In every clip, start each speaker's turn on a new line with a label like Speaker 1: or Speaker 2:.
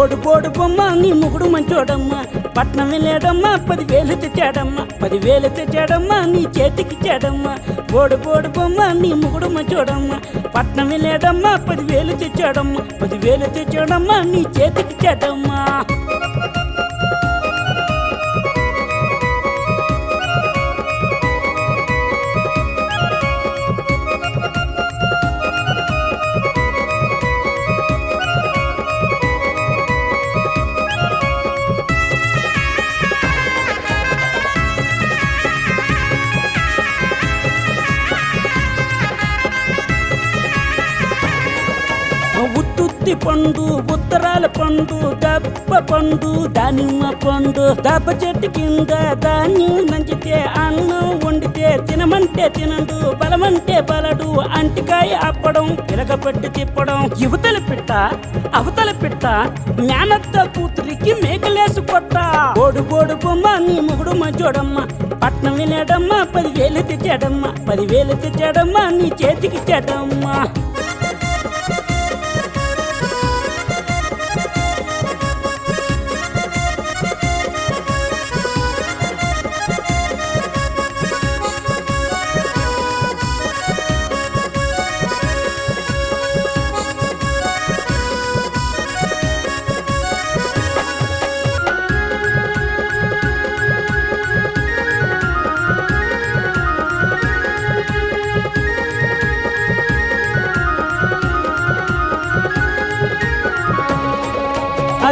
Speaker 1: బోడు బోడు బొమ్మ నీ ముగుడు మంచోడమ్మా పట్నం వెళ్ళాడమ్మా 10,000 తెచ్చాడమ్మా 10,000 తెచ్చాడమ్మా నీ చేతికిచ్చాడమ్మా బోడు బోడు బొమ్మ నీ ముగుడు మంచోడమ్మా పట్నం వెళ్ళాడమ్మా 10,000 తెచ్చాడమ్మా 10,000 తెచ్చాడమ్మా నీ చేతికిచ్చాడమ్మా ఉత్తుత్తి పండు ఉత్తరాల పండు దప్ప పండు దానిమ్మ పండు దప్ప చెట్టు కింద ధాన్యం నంచితే అన్నం వండితే తినమంటే తినండు బలమంటే బలడు అంటికాయ అప్పడం తిరగబెట్టి తిప్పడం యువతల పిట్ట అవతల పిట్ట మేనత్త కూతురికి మేకలేసు కొట్ట బోడు బోడు బొమ్మ నీ ముగుడు మంచోడమ్మా పట్నం వినేడమ్మా 10,000 తెచ్చాడమ్మా 10,000 తెచ్చాడమ్మా నీ చేతికిచ్చాడమ్మా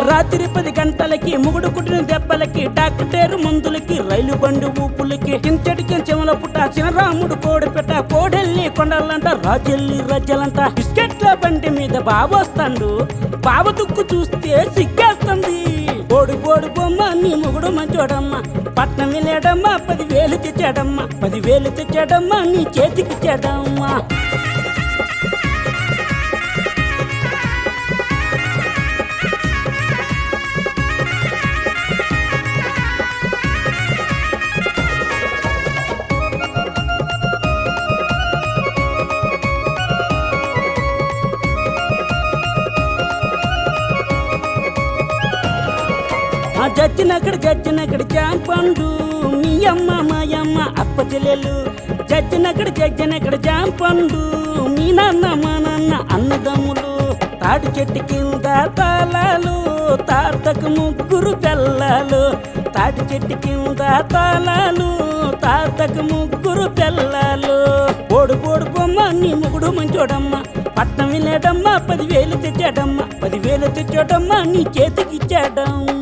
Speaker 1: రాత్రి 10 గంటలకి ముగుడు కుట్టిన దెబ్బలకి డాక్టరు మందులకి రైలు బండి ఊపులకి కించడికి చెమల పుట్ట చినరాముడు కోడిపెట్ట కోడెల్లి కొండలంట రాజెల్లి రజ్జలంట బిస్కెట్ల బండి మీద బాబొస్తాడు బాబ దుక్కు చూస్తే సిగ్గేస్తుంది బోడు బోడు బొమ్మ నీ ముగుడు మంచోడమ్మా పట్నం వెళ్ళాడమ్మా 10,000 తెచ్చాడమ్మా 10,000 తెచ్చాడమ్మా నీ చేతికిచ్చాడమ్మా జడ్జినక్కడ జాంపండు మీ అమ్మ మాయమ్మ అప్ప చెల్లెలు జడ్జినక్కడ జాంపండు మీ నాన్న మా నాన్న అన్నదమ్ములు తాటి చెట్టు కింద తాళాలు తాతకు 3 పిల్లలు తాటి చెట్టు కింద తాళాలు తాతకు 3 పిల్లలు బోడు బోడు బొమ్మ నీ ముగుడు మంచోడమ్మా పట్నం వినేడమ్మా 10,000 తెచ్చాడమ్మా 10,000 తెచ్చాడమ్మా నీ చేతికిచ్చాడమ్మా